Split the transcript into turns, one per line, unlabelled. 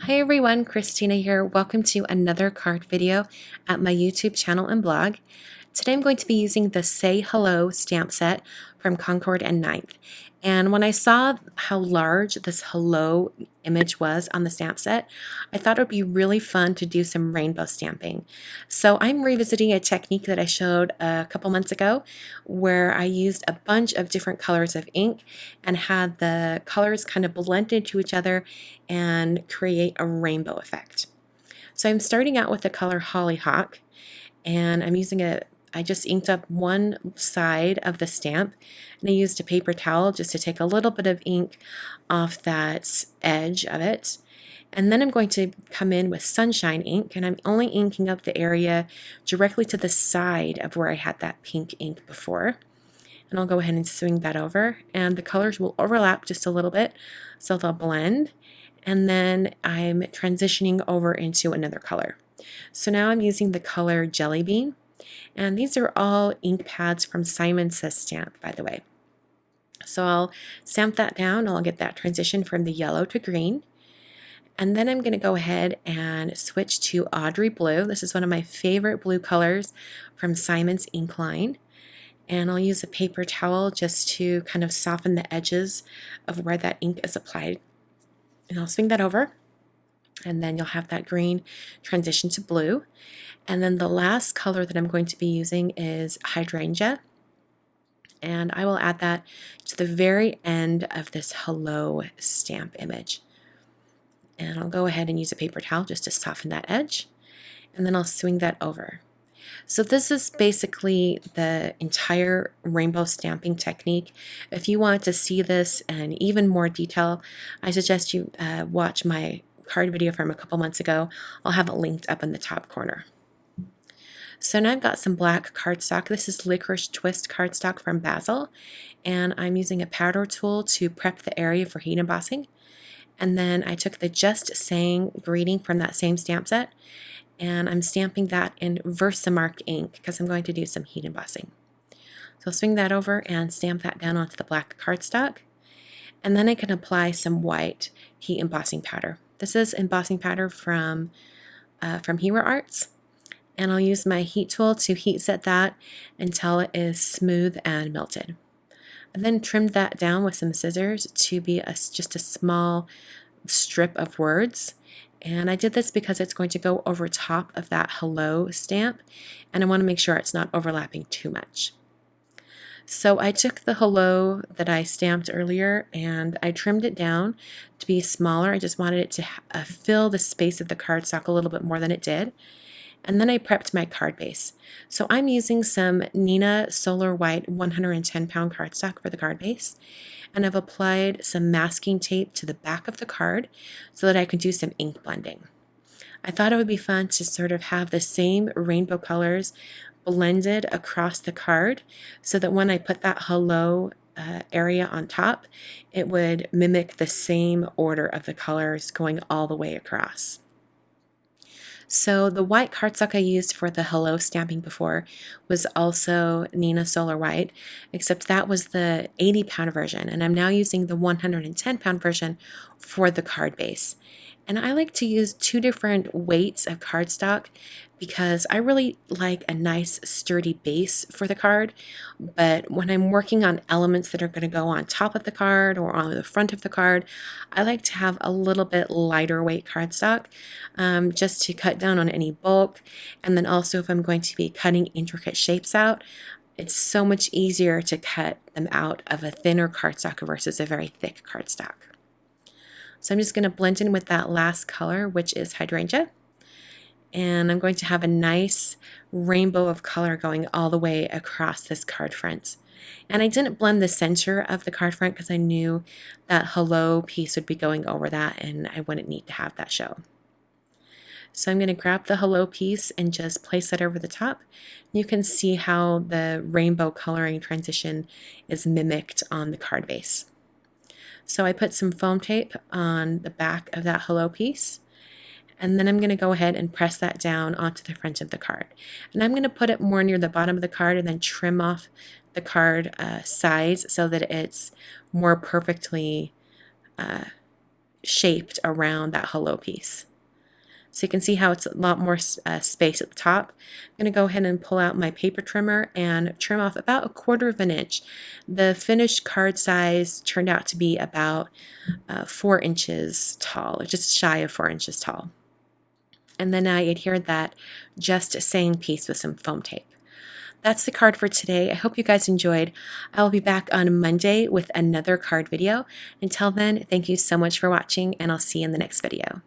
Hi everyone, Christina here. Welcome to another card video at my YouTube channel and blog. Today I'm going to be using the Say Hello stamp set from Concord and Ninth. And when I saw how large this hello image was on the stamp set, I thought it would be really fun to do some rainbow stamping. So I'm revisiting a technique that I showed a couple months ago where I used a bunch of different colors of ink and had the colors kind of blend into each other and create a rainbow effect. So I'm starting out with the color Hollyhock, and I just inked up one side of the stamp, and I used a paper towel just to take a little bit of ink off that edge of it. And then I'm going to come in with Sunshine ink, and I'm only inking up the area directly to the side of where I had that pink ink before. And I'll go ahead and swing that over, and the colors will overlap just a little bit, so they'll blend. And then I'm transitioning over into another color. So now I'm using the color Jelly Bean, and these are all ink pads from Simon Says Stamp, by the way. So I'll stamp that down, I'll get that transition from the yellow to green, and then I'm going to go ahead and switch to Audrey Blue. This is one of my favorite blue colors from Simon's ink line. And I'll use a paper towel just to kind of soften the edges of where that ink is applied. And I'll swing that over, and then you'll have that green transition to blue. And then the last color that I'm going to be using is Hydrangea, and I will add that to the very end of this hello stamp image. And I'll go ahead and use a paper towel just to soften that edge, and then I'll swing that over. So this is basically the entire rainbow stamping technique. If you want to see this in even more detail, I suggest you watch my card video from a couple months ago. I'll have it linked up in the top corner. So now I've got some black cardstock. This is Licorice Twist cardstock from Basil, and I'm using a powder tool to prep the area for heat embossing. And then I took the Just Saying greeting from that same stamp set, and I'm stamping that in Versamark ink because I'm going to do some heat embossing. So I'll swing that over and stamp that down onto the black cardstock, and then I can apply some white heat embossing powder. This is embossing powder from Hero Arts, and I'll use my heat tool to heat set that until it is smooth and melted. And then trimmed that down with some scissors to be just a small strip of words. And I did this because it's going to go over top of that hello stamp, and I want to make sure it's not overlapping too much. So I took the hello that I stamped earlier and I trimmed it down to be smaller. I just wanted it to fill the space of the cardstock a little bit more than it did. And then I prepped my card base. So I'm using some Neenah Solar White 110 pound cardstock for the card base. And I've applied some masking tape to the back of the card so that I can do some ink blending. I thought it would be fun to sort of have the same rainbow colors blended across the card so that when I put that hello area on top, it would mimic the same order of the colors going all the way across. So the white cardstock I used for the hello stamping before was also Neenah Solar White, except that was the 80 pound version, and I'm now using the 110 pound version for the card base. And I like to use two different weights of cardstock because I really like a nice sturdy base for the card, but when I'm working on elements that are going to go on top of the card or on the front of the card, I like to have a little bit lighter weight cardstock just to cut down on any bulk. And then also if I'm going to be cutting intricate shapes out, it's so much easier to cut them out of a thinner cardstock versus a very thick cardstock. So I'm just going to blend in with that last color, which is Hydrangea. And I'm going to have a nice rainbow of color going all the way across this card front. And I didn't blend the center of the card front because I knew that hello piece would be going over that and I wouldn't need to have that show. So I'm going to grab the hello piece and just place that over the top. You can see how the rainbow coloring transition is mimicked on the card base. So I put some foam tape on the back of that hello piece, and then I'm going to go ahead and press that down onto the front of the card. And I'm going to put it more near the bottom of the card and then trim off the card sides so that it's more perfectly shaped around that hello piece. So you can see how it's a lot more space at the top. I'm going to go ahead and pull out my paper trimmer and trim off about 1/4 of an inch. The finished card size turned out to be about 4 inches tall, or just shy of 4 inches tall. And then I adhered that just saying piece with some foam tape. That's the card for today. I hope you guys enjoyed. I will be back on Monday with another card video. Until then, thank you so much for watching, and I'll see you in the next video.